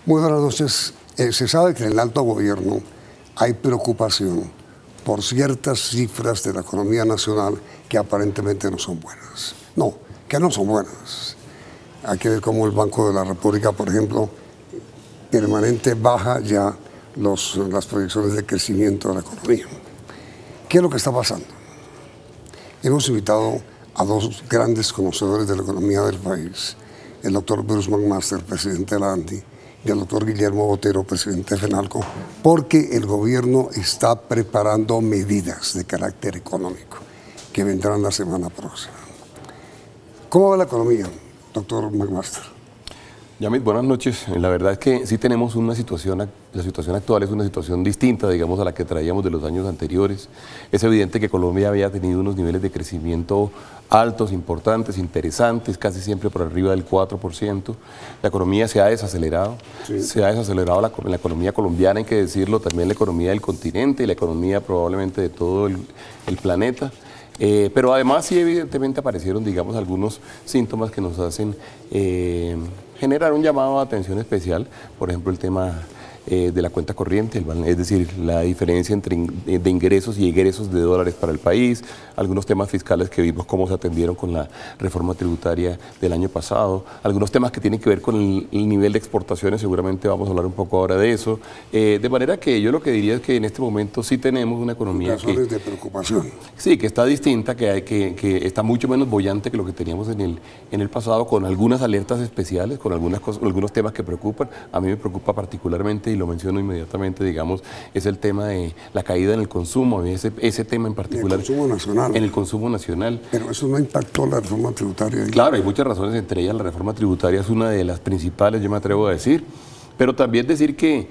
Muy buenas noches. Se sabe que en el alto gobierno hay preocupación por ciertas cifras de la economía nacional que aparentemente no son buenas. No, que no son buenas. Hay que ver cómo el Banco de la República, por ejemplo, permanente baja ya las proyecciones de crecimiento de la economía. ¿Qué es lo que está pasando? Hemos invitado a dos grandes conocedores de la economía del país, el doctor Bruce McMaster, presidente de la ANDI, y el doctor Guillermo Botero, presidente de FENALCO, porque el gobierno está preparando medidas de carácter económico que vendrán la semana próxima. ¿Cómo va la economía, doctor McMaster? Yamit, buenas noches. La verdad es que sí tenemos una situación, la situación actual es una situación distinta, digamos, a la que traíamos de los años anteriores. Es evidente que Colombia había tenido unos niveles de crecimiento altos, importantes, interesantes, casi siempre por arriba del 4%. La economía se ha desacelerado, sí. Se ha desacelerado la economía colombiana, hay que decirlo, también la economía del continente y la economía probablemente de todo el planeta. Pero además sí evidentemente aparecieron, digamos, algunos síntomas que nos hacen generar un llamado a atención especial, por ejemplo el tema de la cuenta corriente, es decir, la diferencia entre de ingresos y egresos de dólares para el país, algunos temas fiscales que vimos cómo se atendieron con la reforma tributaria del año pasado, algunos temas que tienen que ver con el nivel de exportaciones, seguramente vamos a hablar un poco ahora de eso, de manera que yo lo que diría es que en este momento sí tenemos una economía de preocupación. Sí, que está distinta, que está mucho menos boyante que lo que teníamos en el pasado, con algunas alertas especiales, con algunos temas que preocupan. A mí me preocupa particularmente, y lo menciono inmediatamente, digamos, es el tema de la caída en el consumo, ese tema en particular. En el consumo nacional. En el consumo nacional. Pero eso no impactó la reforma tributaria. Claro, hay muchas razones, entre ellas la reforma tributaria es una de las principales, yo me atrevo a decir. Pero también decir que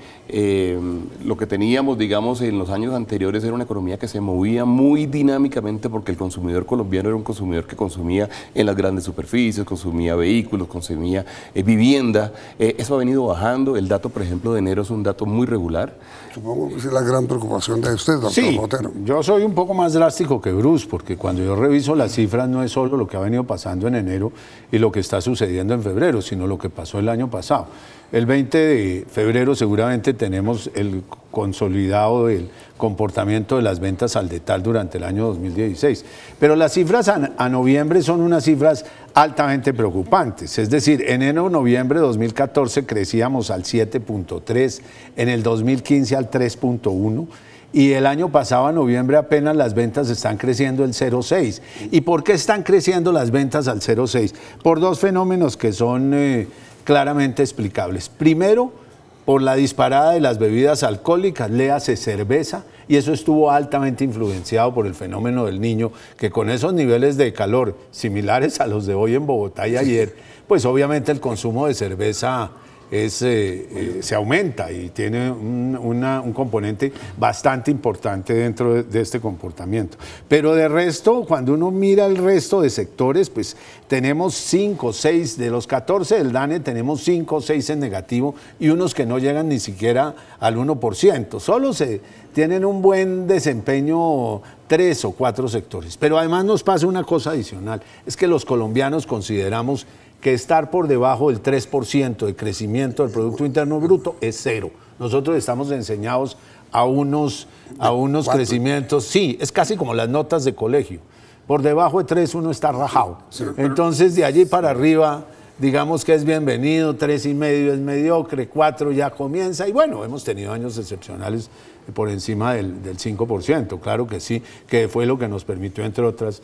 lo que teníamos, digamos, en los años anteriores era una economía que se movía muy dinámicamente porque el consumidor colombiano era un consumidor que consumía en las grandes superficies, consumía vehículos, consumía vivienda. Eso ha venido bajando. El dato, por ejemplo, de enero es un dato muy regular. Supongo que es la gran preocupación de usted, doctor Botero. Yo soy un poco más drástico que Bruce, porque cuando yo reviso las cifras no es solo lo que ha venido pasando en enero y lo que está sucediendo en febrero, sino lo que pasó el año pasado. El 20 de febrero seguramente tenemos el consolidado del comportamiento de las ventas al detal durante el año 2016. Pero las cifras a noviembre son unas cifras altamente preocupantes. Es decir, enero-noviembre de 2014 crecíamos al 7.3, en el 2015 al 3.1. Y el año pasado, a noviembre, apenas las ventas están creciendo el 0.6. ¿Y por qué están creciendo las ventas al 0.6? Por dos fenómenos que son claramente explicables. Primero, por la disparada de las bebidas alcohólicas, léase cerveza, y eso estuvo altamente influenciado por el fenómeno del Niño, que con esos niveles de calor similares a los de hoy en Bogotá y ayer, pues obviamente el consumo de cerveza se aumenta y tiene un componente bastante importante dentro de este comportamiento. Pero de resto, cuando uno mira el resto de sectores, pues tenemos 5, 6, de los 14 del DANE tenemos 5 o 6 en negativo y unos que no llegan ni siquiera al 1%. Solo se tienen un buen desempeño 3 o 4 sectores. Pero además nos pasa una cosa adicional, es que los colombianos consideramos que estar por debajo del 3% de crecimiento del Producto Interno Bruto es cero. Nosotros estamos enseñados a unos crecimientos, sí, es casi como las notas de colegio. Por debajo de 3 uno está rajado. Sí. Entonces, de allí para arriba, digamos que es bienvenido, 3,5 es mediocre, 4 ya comienza, y bueno, hemos tenido años excepcionales por encima del 5%, claro que sí, que fue lo que nos permitió, entre otras,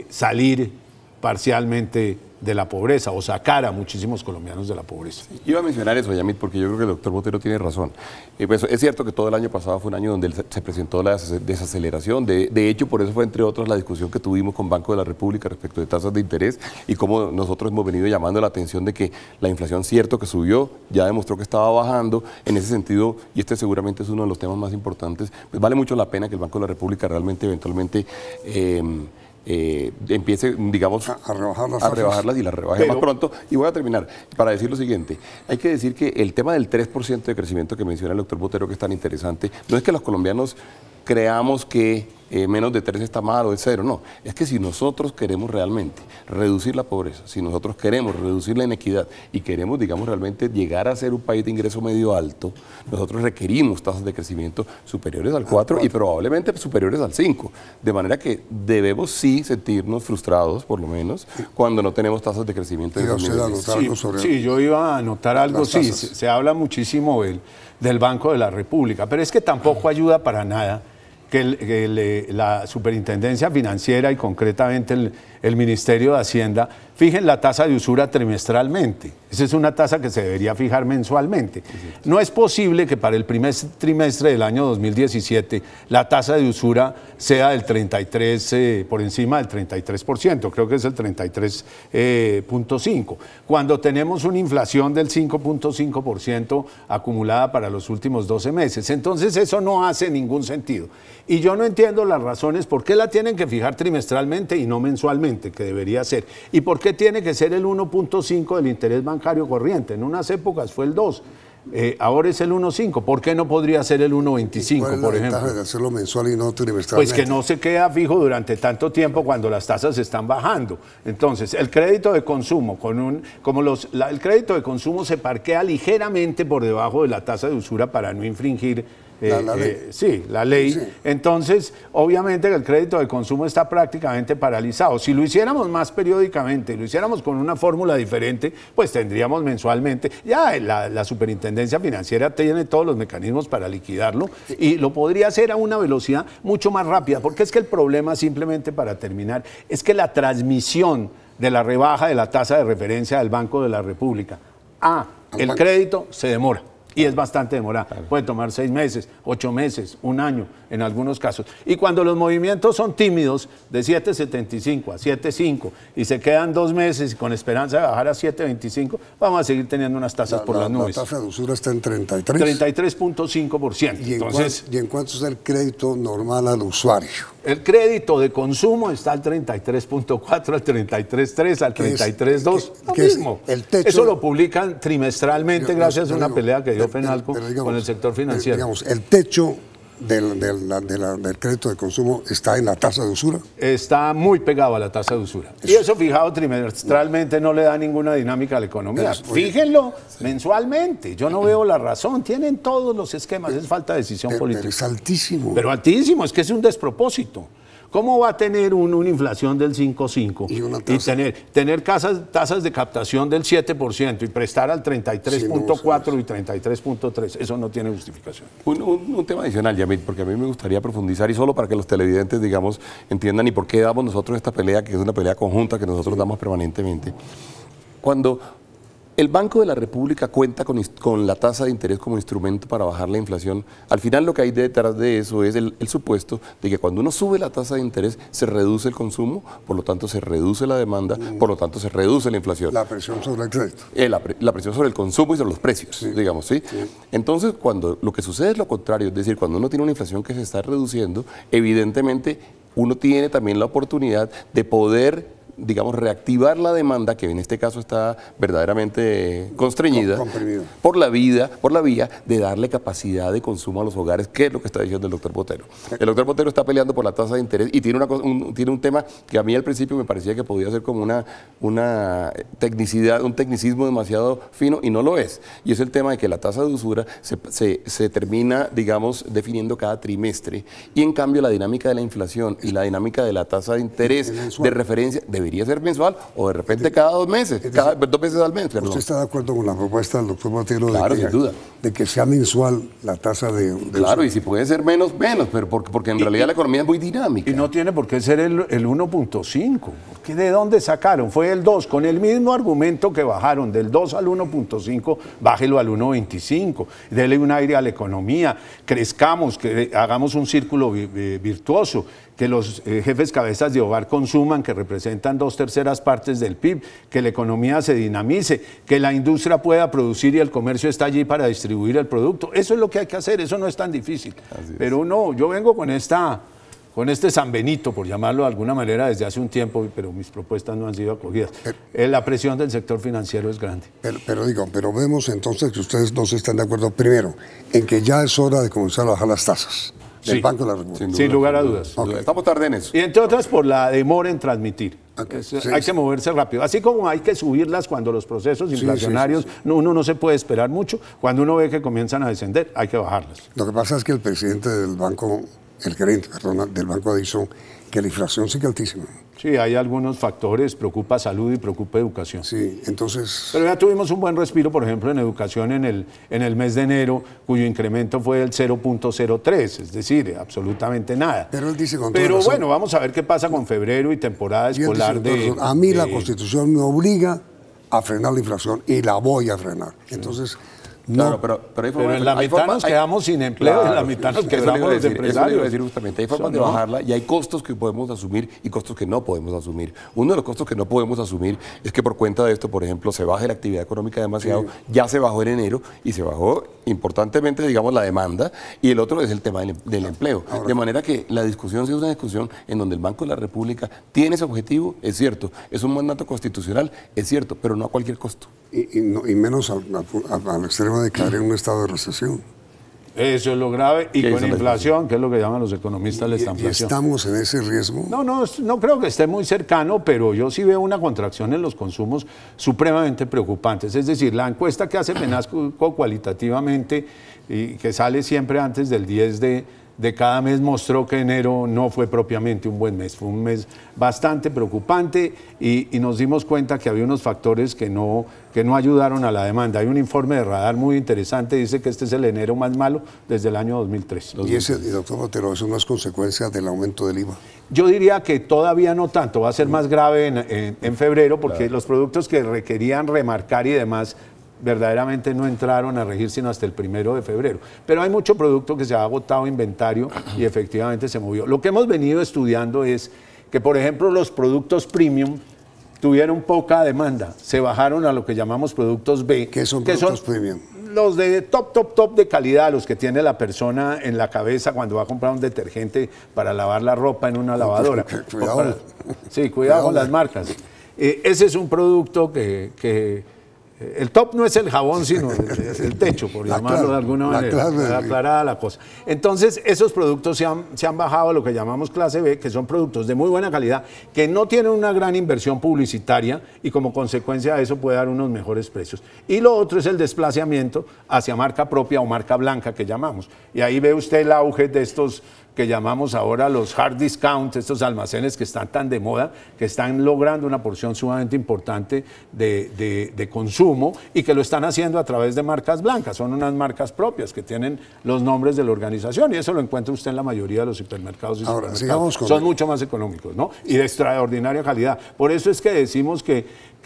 salir parcialmente de la pobreza o sacar a muchísimos colombianos de la pobreza. Iba a mencionar eso, Yamit, porque yo creo que el doctor Botero tiene razón. Pues es cierto que todo el año pasado fue un año donde se presentó la desaceleración. De hecho, por eso fue, entre otros, la discusión que tuvimos con Banco de la República respecto de tasas de interés y cómo nosotros hemos venido llamando la atención de que la inflación, cierto que subió, ya demostró que estaba bajando. En ese sentido, y este seguramente es uno de los temas más importantes, pues vale mucho la pena que el Banco de la República realmente eventualmente empiece, digamos, a rebajarlas y las rebaje más pronto. Y voy a terminar para decir lo siguiente. Hay que decir que el tema del 3% de crecimiento que menciona el doctor Botero, que es tan interesante, no es que los colombianos creamos que menos de 3 está mal o es 0. No, es que si nosotros queremos realmente reducir la pobreza, si nosotros queremos reducir la inequidad y queremos, digamos, realmente llegar a ser un país de ingreso medio alto, nosotros requerimos tasas de crecimiento superiores al 4 y probablemente superiores al 5. De manera que debemos sí sentirnos frustrados, por lo menos, cuando no tenemos tasas de crecimiento. Sí, yo iba a anotar algo, sí, se habla muchísimo del Banco de la República, pero es que tampoco ayuda para nada que la Superintendencia Financiera y concretamente el Ministerio de Hacienda fijen la tasa de usura trimestralmente. Esa es una tasa que se debería fijar mensualmente. No es posible que para el primer trimestre del año 2017 la tasa de usura sea del 33, por encima del 33%, creo que es el 33.5%, cuando tenemos una inflación del 5.5% acumulada para los últimos 12 meses. Entonces eso no hace ningún sentido. Y yo no entiendo las razones por qué la tienen que fijar trimestralmente y no mensualmente, que debería ser. ¿Y por qué tiene que ser el 1.5 del interés bancario corriente? En unas épocas fue el 2, ahora es el 1.5. ¿Por qué no podría ser el 1.25, por ejemplo? ¿Cuál es la ventaja de hacerlo mensual y no trimestralmente? Pues que no se queda fijo durante tanto tiempo cuando las tasas están bajando. Entonces, el crédito de consumo, el crédito de consumo se parquea ligeramente por debajo de la tasa de usura para no infringir la ley. Sí, la ley. Sí. Entonces, obviamente el crédito de consumo está prácticamente paralizado. Si lo hiciéramos más periódicamente, lo hiciéramos con una fórmula diferente, pues tendríamos mensualmente. Ya la Superintendencia Financiera tiene todos los mecanismos para liquidarlo y lo podría hacer a una velocidad mucho más rápida, porque es que el problema, simplemente para terminar, es que la transmisión de la rebaja de la tasa de referencia del Banco de la República el crédito se demora. Y es bastante demorada. Claro. Puede tomar 6 meses, 8 meses, 1 año en algunos casos. Y cuando los movimientos son tímidos, de 7.75 a 7.5 y se quedan 2 meses con esperanza de bajar a 7.25, vamos a seguir teniendo unas tasas por las nubes. La tasa de usura está en 33. 33.5%. ¿Y en cuánto está el crédito normal al usuario? El crédito de consumo está al 33.4, al 33.3, al 33.2. Lo mismo. El techo, eso lo publican trimestralmente gracias a una pelea que dio FENALCO con el sector financiero. Digamos, el techo del crédito de consumo está en la tasa de usura. Está muy pegado a la tasa de usura. Y eso fijado trimestralmente no le da ninguna dinámica a la economía. Fíjenlo mensualmente. Yo no veo la razón. Tienen todos los esquemas. Es falta de decisión política. Pero es altísimo. Pero altísimo. Es que es un despropósito. ¿Cómo va a tener una inflación del 5.5 y tener tasas de captación del 7% y prestar al 33.4 y 33.3? Eso no tiene justificación. Un tema adicional, Yamil, porque a mí me gustaría profundizar y solo para que los televidentes, digamos, entiendan y por qué damos nosotros esta pelea, que es una pelea conjunta que nosotros damos permanentemente. Cuando el Banco de la República cuenta con la tasa de interés como instrumento para bajar la inflación, al final lo que hay detrás de eso es el supuesto de que cuando uno sube la tasa de interés se reduce el consumo, por lo tanto se reduce la demanda, por lo tanto se reduce la inflación. La presión sobre el crédito. La presión sobre el consumo y sobre los precios, digamos, ¿sí? Entonces, cuando lo que sucede es lo contrario, es decir, cuando uno tiene una inflación que se está reduciendo, evidentemente uno tiene también la oportunidad de poder, digamos, reactivar la demanda, que en este caso está verdaderamente constreñida por la vía de darle capacidad de consumo a los hogares, que es lo que está diciendo el doctor Botero. El doctor Botero está peleando por la tasa de interés y tiene un tema que a mí al principio me parecía que podía ser como una tecnicidad, un tecnicismo demasiado fino, y no lo es. Y es el tema de que la tasa de usura se termina, digamos, definiendo cada trimestre, y en cambio la dinámica de la inflación y la dinámica de la tasa de interés de referencia debería ser mensual o de repente cada 2 meses, cada 2 veces al mes. Perdón. ¿Usted está de acuerdo con la propuesta del doctor Botero sin duda, de que sea mensual la tasa de claro, y si puede ser menos, pero porque en realidad la economía es muy dinámica. Y no tiene por qué ser el 1.5, porque ¿de dónde sacaron? Fue el 2, con el mismo argumento que bajaron del 2 al 1.5, bájelo al 1.25, dele un aire a la economía, crezcamos, que hagamos un círculo virtuoso, que los jefes cabezas de hogar consuman, que representan 2/3 partes del PIB, que la economía se dinamice, que la industria pueda producir y el comercio está allí para distribuir el producto. Eso es lo que hay que hacer, eso no es tan difícil. Pero no, yo vengo con este San Benito, por llamarlo de alguna manera, desde hace un tiempo, pero mis propuestas no han sido acogidas. La presión del sector financiero es grande. Pero vemos entonces que ustedes no están de acuerdo, primero, en que ya es hora de comenzar a bajar las tasas. Del Sí. Banco de la República. Sin lugar a dudas. Sin duda. Estamos tarde en eso. Y entre otras por la demora en transmitir. Okay. Sí, Sí, hay sí. que moverse rápido. Así como hay que subirlas cuando los procesos inflacionarios, uno no se puede esperar mucho. Cuando uno ve que comienzan a descender, hay que bajarlas. Lo que pasa es que el presidente del banco, el gerente, perdón, del banco ha dicho que la inflación sigue altísima. Sí, hay algunos factores, preocupa salud y preocupa educación. Sí, entonces, Pero ya tuvimos un buen respiro, por ejemplo, en educación en el mes de enero, cuyo incremento fue del 0.03, es decir, absolutamente nada. pero él dice con toda Pero razón, bueno, vamos a ver qué pasa con febrero y temporada y él dice escolar con toda de... razón, a mí la de- Constitución me obliga a frenar la inflación y la voy a frenar. Entonces, no. Claro, pero hay Pero formas- en la hay mitad formas- nos hay- quedamos sin empleo, en la mitad nos eso le iba quedamos a los decir, eso le iba a empresarios. decir justamente. Hay formas Eso de no. bajarla y hay costos que podemos asumir y costos que no podemos asumir. Uno de los costos que no podemos asumir es que por cuenta de esto, por ejemplo, se baje la actividad económica demasiado. Ya se bajó en enero y se bajó importantemente, digamos, la demanda. Y el otro es el tema del empleo. De manera que la discusión sí es una discusión en donde el Banco de la República tiene ese objetivo, es cierto. Es un mandato constitucional, es cierto, pero no a cualquier costo. Y menos al extremo de caer en un estado de recesión. Eso es lo grave. Y ¿Qué con hizo la inflación, que es lo que llaman los economistas la Y estanflación. estamos en ese riesgo. No creo que esté muy cercano, pero yo sí veo una contracción en los consumos supremamente preocupantes. Es decir, la encuesta que hace Penasco cualitativamente y que sale siempre antes del 10 de cada mes mostró que enero no fue propiamente un buen mes, fue un mes bastante preocupante y nos dimos cuenta que había unos factores que no ayudaron a la demanda. Hay un informe de Radar muy interesante, dice que este es el enero más malo desde el año 2003. Y doctor Botero, eso no es consecuencia del aumento del IVA. Yo diría que todavía no tanto, va a ser más grave en febrero porque los productos que requerían remarcar y demás verdaderamente no entraron a regir sino hasta el 1 de febrero. Pero hay mucho producto que se ha agotado inventario y efectivamente se movió. Lo que hemos venido estudiando es que, por ejemplo, los productos premium tuvieron poca demanda, se bajaron a lo que llamamos productos B. ¿Qué son productos premium? Los de top de calidad, los que tiene la persona en la cabeza cuando va a comprar un detergente para lavar la ropa en una lavadora. Cuidado. Sí, cuidado con las marcas. Ese es un producto que el top no es el jabón, sino el techo, por llamarlo de alguna manera, aclarada la cosa. Entonces, esos productos se han bajado a lo que llamamos clase B, que son productos de muy buena calidad, que no tienen una gran inversión publicitaria y como consecuencia de eso puede dar unos mejores precios. Y lo otro es el desplazamiento hacia marca propia o marca blanca que llamamos. Y ahí ve usted el auge de estos que llamamos ahora los hard discount, estos almacenes que están tan de moda, que están logrando una porción sumamente importante de consumo y que lo están haciendo a través de marcas blancas. Son unas marcas propias que tienen los nombres de la organización y eso lo encuentra usted en la mayoría de los supermercados y Ahora, supermercados. sigamos con Son mucho más económicos, ¿no? Y de extraordinaria calidad. Por eso es que decimos que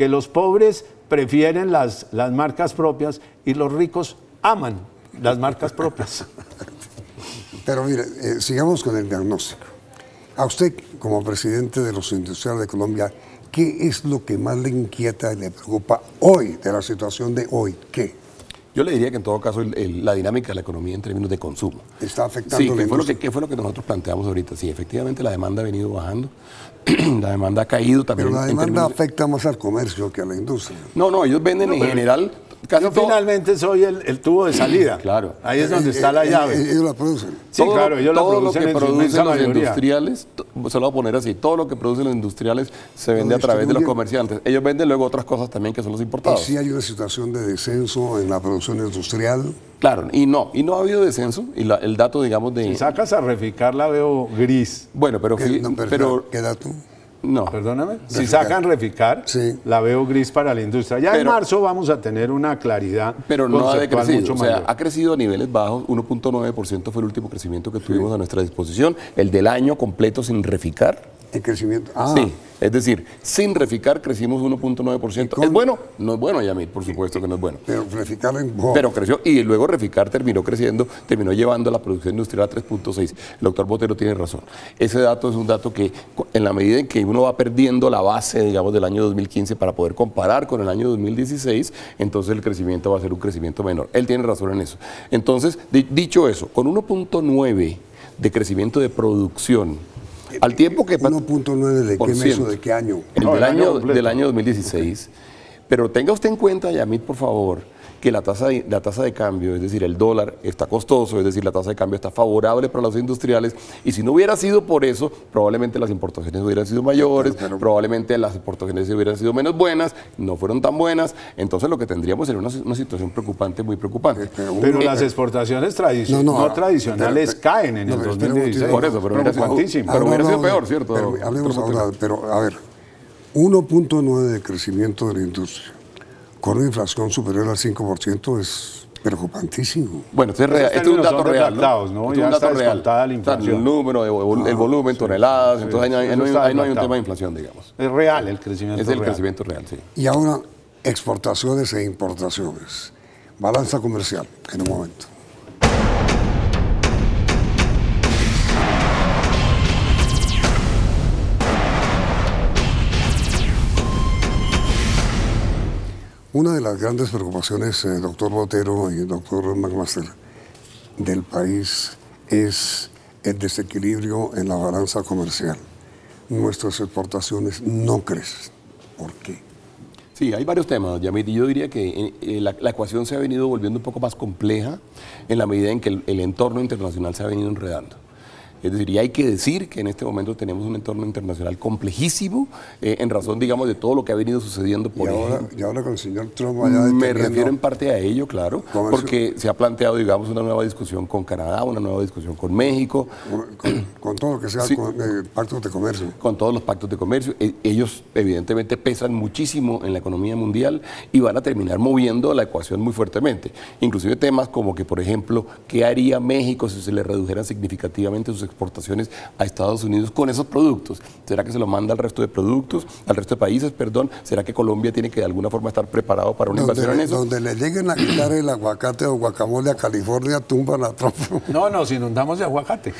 los pobres prefieren las marcas propias y los ricos aman las marcas propias. Pero mire, sigamos con el diagnóstico. A usted, como presidente de los industriales de Colombia, ¿qué es lo que más le inquieta y le preocupa hoy, de la situación de hoy? ¿Qué? Yo le diría que en todo caso la dinámica de la economía en términos de consumo. Está afectando Sí, la industria. ¿qué fue lo que nosotros planteamos ahorita? Sí, efectivamente la demanda ha venido bajando, la demanda ha caído también. Pero la en demanda términos de- afecta más al comercio que a la industria. No, ellos venden en general casi Yo todo. finalmente soy el tubo de salida. Claro. Ahí es donde está la llave. Ellos la producen. Sí, claro, ellos la todo lo producen que en su producen inmensa los mayoría. industriales, se lo voy a poner así, todo lo que producen los industriales se vende a través de los distribuyen. comerciantes. Ellos venden luego otras cosas también que son los Y importados. sí hay una situación de descenso en la producción industrial. Claro, y no ha habido descenso, y el dato, digamos, de... Si sacas a reficar la veo gris. Bueno, pero... ¿Qué dato? No. Perdóname. Si Reficar. sacan reficar, Sí. la veo gris para la industria. Ya en Pero- marzo vamos a tener una claridad Pero no ha conceptual decrecido, mucho o sea, mayor. ha crecido a niveles bajos, 1.9% fue el último crecimiento que tuvimos a nuestra disposición, el del año completo sin reficar. El crecimiento. Sí, es decir, sin reficar crecimos 1.9%. ¿Es bueno? No es bueno, Yamil, por supuesto que no es bueno. Pero reficar en... Pero creció y luego reficar terminó creciendo, terminó llevando la producción industrial a 3.6. El doctor Botero tiene razón. Ese dato es un dato que en la medida en que uno va perdiendo la base, digamos, del año 2015 para poder comparar con el año 2016, entonces el crecimiento va a ser un crecimiento menor. Él tiene razón en eso. Entonces, dicho eso, con 1.9 de crecimiento de producción, al tiempo que... 1.9 de qué mes o de qué año. El No, del el año año, completo. del año 2016. Pero tenga usted en cuenta, Yamit, por favor, que la tasa de cambio, es decir, el dólar está costoso, es decir, la tasa de cambio está favorable para los industriales, y si no hubiera sido por eso, probablemente las importaciones hubieran sido mayores, probablemente las exportaciones hubieran sido menos buenas, no fueron tan buenas, entonces lo que tendríamos sería una situación preocupante, muy preocupante. Pero las exportaciones tradicionales caen en el 2016. Por eso, pero hubiera sido peor, ¿cierto? Pero hablemos ahora, pero a ver, 1.9 de crecimiento de la industria con una inflación superior al 5% es preocupantísimo. Bueno, este es un dato real, ¿no? Ya está descontada la inflación. El número, el volumen, toneladas, sí, entonces ahí no hay un tema de inflación, digamos. Es real el crecimiento real. Es el crecimiento real, sí. Y ahora, exportaciones e importaciones. Balanza comercial, en un momento. Una de las grandes preocupaciones, doctor Botero y doctor McMaster, del país es el desequilibrio en la balanza comercial. Nuestras exportaciones no crecen. ¿Por qué? Sí, hay varios temas, Yamit, y yo diría que la ecuación se ha venido volviendo un poco más compleja en la medida en que el entorno internacional se ha venido enredando. Es decir, y hay que decir que en este momento tenemos un entorno internacional complejísimo en razón, digamos, de todo lo que ha venido sucediendo por y ahora con el señor Trump allá me refiero en parte a ello, claro, porque se ha planteado, digamos, una nueva discusión con Canadá, una nueva discusión con México. Con todo lo que sea sí, con pactos de comercio. Con todos los pactos de comercio. Ellos, evidentemente, pesan muchísimo en la economía mundial y van a terminar moviendo la ecuación muy fuertemente. Inclusive temas como que, por ejemplo, ¿qué haría México si se le redujeran significativamente sus exportaciones a Estados Unidos con esos productos? ¿Será que se lo manda al resto de productos, al resto de países, perdón? ¿Será que Colombia tiene que de alguna forma estar preparado para una invasión en eso? Donde le lleguen a quitar el aguacate o guacamole a California, tumban a Trump. No, si inundamos de aguacate.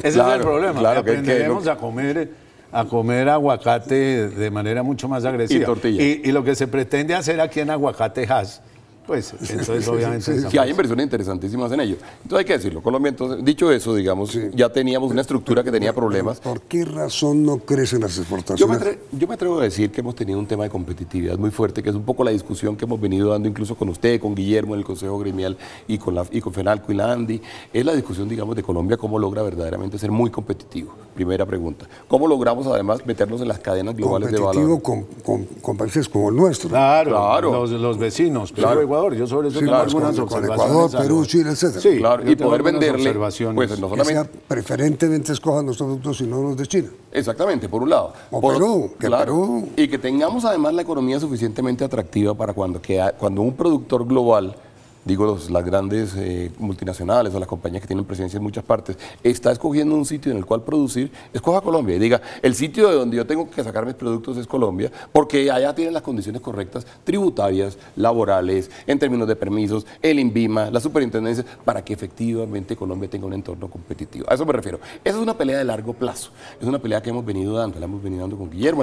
Ese claro, es el problema. Claro, aprenderemos a comer aguacate de manera mucho más agresiva. Y tortilla. Y lo que se pretende hacer aquí en Aguacate Hass, pues entonces obviamente... Que hay inversiones interesantísimas en ello. Entonces hay que decirlo. Colombia, entonces, dicho eso, digamos, ya teníamos una estructura que tenía problemas. ¿Por qué razón no crecen las exportaciones? Yo me atrevo a decir que hemos tenido un tema de competitividad muy fuerte, que es un poco la discusión que hemos venido dando incluso con usted, con Guillermo en el Consejo Gremial y con FENALCO y la ANDI. Es la discusión, digamos, de Colombia, cómo logra verdaderamente ser muy competitivo. Primera pregunta. ¿Cómo logramos además meternos en las cadenas globales de valor? Con países como el nuestro. Claro. Los vecinos, claro. Ecuador. Yo sobre eso tengo algunas observaciones. Con Ecuador, Perú, Chile, etc. Sí, claro, y poder venderle, pues no solamente... preferentemente escojan los productos y no los de China. Exactamente, por un lado. Perú, Perú. Y que tengamos además la economía suficientemente atractiva para cuando un productor global, digo las grandes multinacionales o las compañías que tienen presencia en muchas partes, está escogiendo un sitio en el cual producir, escoja Colombia y diga, el sitio de donde yo tengo que sacar mis productos es Colombia, porque allá tienen las condiciones correctas, tributarias, laborales, en términos de permisos, el INVIMA, la superintendencia, para que efectivamente Colombia tenga un entorno competitivo. A eso me refiero. Esa es una pelea de largo plazo, es una pelea que hemos venido dando, la hemos venido dando con Guillermo,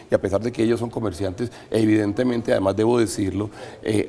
y a pesar de que ellos son comerciantes, evidentemente, además debo decirlo,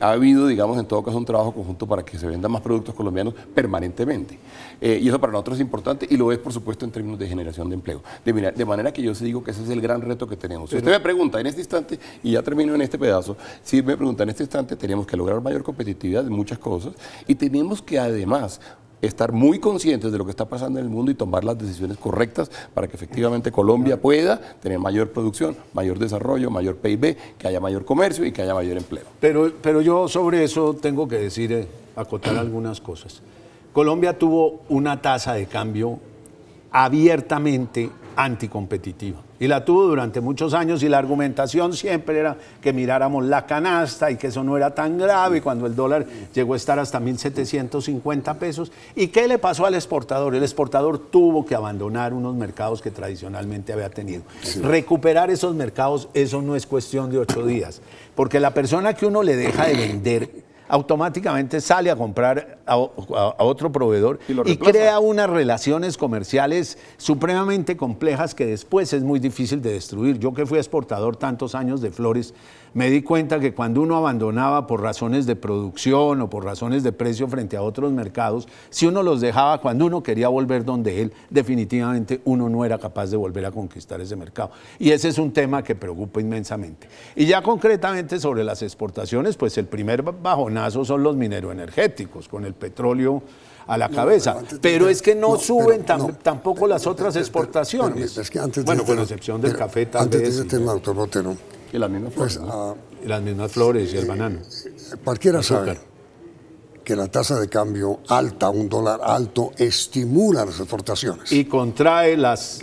ha habido, digamos, en todo caso un trabajo conjunto para que se vendan más productos colombianos permanentemente. Y eso para nosotros es importante y lo es, por supuesto, en términos de generación de empleo. De manera que yo sí digo que ese es el gran reto que tenemos. Si usted me pregunta en este instante, y ya termino en este pedazo, si me pregunta en este instante, tenemos que lograr mayor competitividad en muchas cosas y tenemos que además estar muy conscientes de lo que está pasando en el mundo y tomar las decisiones correctas para que efectivamente Colombia pueda tener mayor producción, mayor desarrollo, mayor PIB, que haya mayor comercio y que haya mayor empleo. Pero yo sobre eso tengo que decir, acotar algunas cosas. Colombia tuvo una tasa de cambio abiertamente anticompetitiva y la tuvo durante muchos años y la argumentación siempre era que miráramos la canasta y que eso no era tan grave cuando el dólar llegó a estar hasta 1.750 pesos. ¿Y qué le pasó al exportador? El exportador tuvo que abandonar unos mercados que tradicionalmente había tenido. Sí. Recuperar esos mercados, eso no es cuestión de 8 días, porque la persona que uno le deja de vender automáticamente sale a comprar a otro proveedor y crea unas relaciones comerciales supremamente complejas que después es muy difícil de destruir. Yo que fui exportador tantos años de flores, me di cuenta que cuando uno abandonaba por razones de producción o por razones de precio frente a otros mercados, si uno los dejaba cuando uno quería volver donde él, definitivamente uno no era capaz de volver a conquistar ese mercado. Y ese es un tema que preocupa inmensamente. Y ya concretamente sobre las exportaciones, pues el primer bajonazo son los mineroenergéticos, con el petróleo a la cabeza, pero es que no suben tampoco las otras exportaciones. Es que antes bueno, con excepción del café, tal antes vez. de ese tema, doctor Botero, Y las mismas flores, pues, ¿no? Y las mismas flores y el banano. cualquiera sabe que la tasa de cambio alta, un dólar alto, estimula las exportaciones. Y contrae las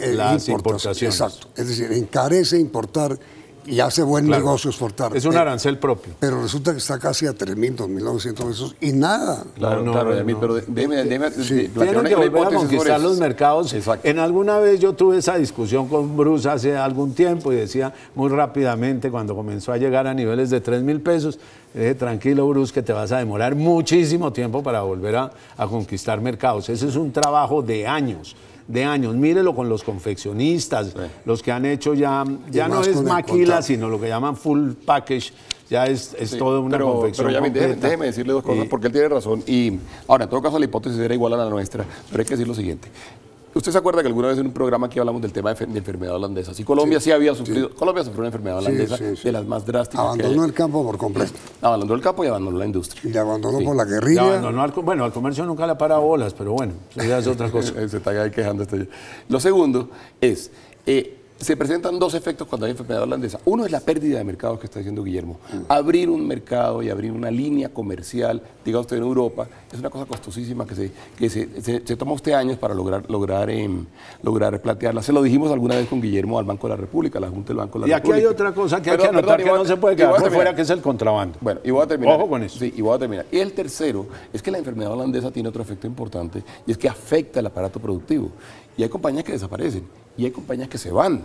importaciones. Exacto, es decir, encarece importar y hace buen negocio exportar. Es un arancel propio. Pero resulta que está casi a 3.000, 2.900 pesos y nada. Claro, claro, pero déjeme Tienen que volver a conquistar los mercados. Exacto. En alguna vez yo tuve esa discusión con Bruce hace algún tiempo y decía muy rápidamente, cuando comenzó a llegar a niveles de 3.000 pesos, dije, tranquilo Bruce, que te vas a demorar muchísimo tiempo para volver a conquistar mercados. Ese es un trabajo de años. Mírelo con los confeccionistas, los que han hecho ya no es maquila, sino lo que llaman full package, ya es toda una confección pero déjeme decirle dos cosas, porque él tiene razón. Y ahora, en todo caso, la hipótesis era igual a la nuestra, pero hay que decir lo siguiente. ¿Usted se acuerda que alguna vez en un programa aquí hablamos del tema de enfermedad holandesa? Sí, Colombia sí había sufrido, Colombia sufrió una enfermedad holandesa de las más drásticas. Abandonó el campo por completo. Abandonó el campo y abandonó la industria. Y la abandonó por la guerrilla. Bueno, al comercio nunca le para bolas, pero bueno, eso ya es otra cosa. Se está ahí quejando. Lo segundo es, se presentan dos efectos cuando hay enfermedad holandesa. Uno es la pérdida de mercado que está diciendo Guillermo. Abrir un mercado y abrir una línea comercial, diga usted en Europa, es una cosa costosísima que se toma usted años para lograr replantearla. Se lo dijimos alguna vez con Guillermo al Banco de la República, a la Junta del Banco de la República. Y aquí hay otra cosa que hay que anotar, que no se puede quedar por fuera, que es el contrabando. Bueno, y voy a terminar. Ojo con eso. Sí, y voy a terminar. Y el tercero es que la enfermedad holandesa tiene otro efecto importante y es que afecta el aparato productivo. Y hay compañías que desaparecen y hay compañías que se van.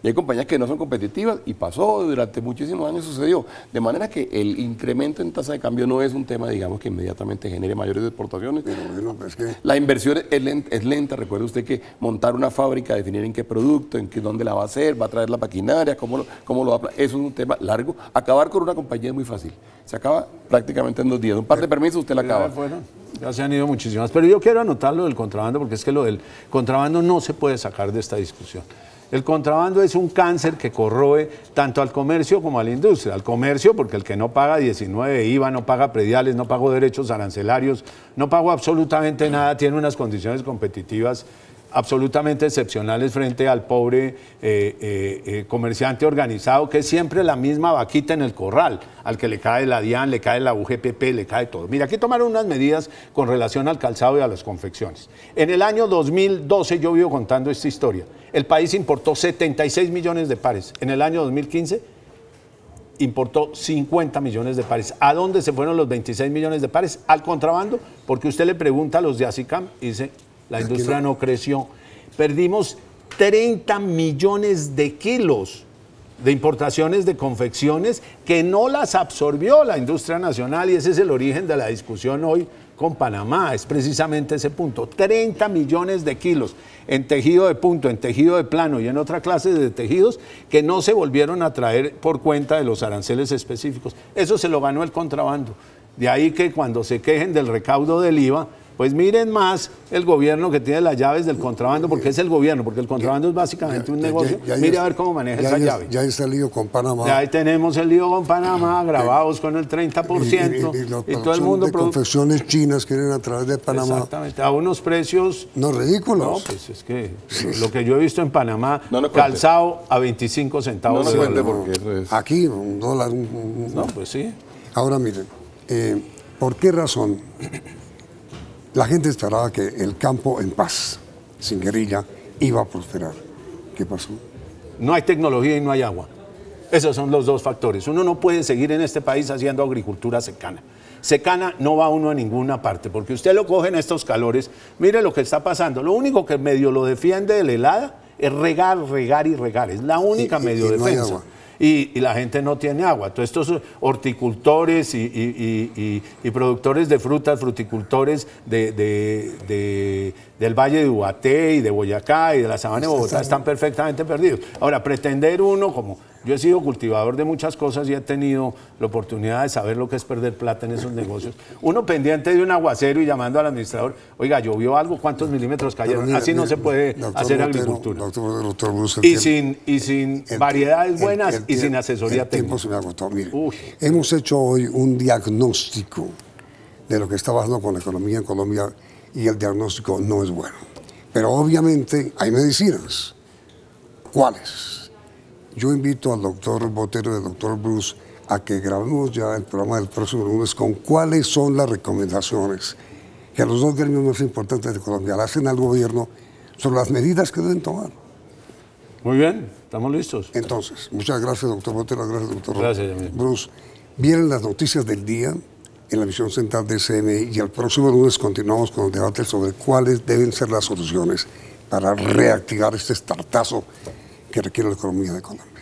Y hay compañías que no son competitivas y pasó, durante muchísimos años sucedió. De manera que el incremento en tasa de cambio no es un tema, digamos, que inmediatamente genere mayores exportaciones. Pero bueno, es que La inversión es lenta. Recuerde usted que montar una fábrica, definir en qué producto, dónde la va a hacer, va a traer la maquinaria, cómo lo va a... Eso es un tema largo. Acabar con una compañía es muy fácil. Se acaba prácticamente en 2 días. Un par de permisos usted la acaba. Ya se han ido muchísimas. Pero yo quiero anotar lo del contrabando, porque es que lo del contrabando no se puede sacar de esta discusión. El contrabando es un cáncer que corroe tanto al comercio como a la industria. Al comercio, porque el que no paga 19 de IVA, no paga prediales, no paga derechos arancelarios, no paga absolutamente nada, tiene unas condiciones competitivas absolutamente excepcionales frente al pobre comerciante organizado, que es siempre la misma vaquita en el corral, al que le cae la DIAN, le cae la UGPP, le cae todo. Mira, aquí tomaron unas medidas con relación al calzado y a las confecciones. En el año 2012, yo vivo contando esta historia, el país importó 76 millones de pares. En el año 2015 importó 50 millones de pares. ¿A dónde se fueron los 26 millones de pares? Al contrabando, porque usted le pregunta a los de ASICAM y dice, la industria no creció. Perdimos 30 millones de kilos de importaciones de confecciones que no las absorbió la industria nacional, y ese es el origen de la discusión hoy con Panamá, es precisamente ese punto. 30 millones de kilos en tejido de punto, en tejido de plano y en otra clase de tejidos que no se volvieron a traer por cuenta de los aranceles específicos. Eso se lo ganó el contrabando. De ahí que cuando se quejen del recaudo del IVA, pues miren más el gobierno que tiene las llaves del contrabando, porque es el gobierno, porque el contrabando es básicamente un negocio. Mire a ver cómo maneja esa llave. Ya está el lío con Panamá. Ya ahí tenemos el lío con Panamá, grabados con el 30%. Y todo el mundo de confecciones chinas que vienen a través de Panamá. Exactamente, a unos precios... No, ridículos. No, pues es que lo que yo he visto en Panamá, calzado a 25 centavos. No cuente porque eso es... Aquí, un dólar. No, pues sí. Ahora miren, ¿por qué razón la gente esperaba que el campo en paz, sin guerrilla, iba a prosperar? ¿Qué pasó? No hay tecnología y no hay agua. Esos son los dos factores. Uno no puede seguir en este país haciendo agricultura secana. Secana no va uno a ninguna parte, porque usted lo coge en estos calores. Mire lo que está pasando. Lo único que medio lo defiende de la helada es regar, regar y regar. Es la única medio defensa. No hay agua. Y la gente no tiene agua. Todos estos horticultores y productores de frutas, fruticultores del Valle de Ubaté y de Boyacá y de la Sabana de Bogotá están perfectamente perdidos. Ahora, pretender uno, como Yo he sido cultivador de muchas cosas y he tenido la oportunidad de saber lo que es perder plata en esos negocios. Uno pendiente de un aguacero y llamando al administrador, oiga, ¿llovió algo? ¿Cuántos milímetros cayeron? Así no se puede hacer agricultura. Doctor Bruce, y sin variedades buenas y sin asesoría técnica. El tiempo se me agotó. Mire, hemos hecho hoy un diagnóstico de lo que está pasando con la economía en Colombia y el diagnóstico no es bueno. Pero obviamente hay medicinas. ¿Cuáles? Yo invito al doctor Botero y al doctor Bruce a que grabemos ya el programa del próximo lunes con cuáles son las recomendaciones que los dos gremios más importantes de Colombia le hacen al gobierno sobre las medidas que deben tomar. Muy bien, estamos listos. Entonces, muchas gracias, doctor Botero, gracias, doctor Bruce. Vienen las noticias del día en la visión central de CMI y el próximo lunes continuamos con el debate sobre cuáles deben ser las soluciones para reactivar este estartazo que requiere la economía de Colombia.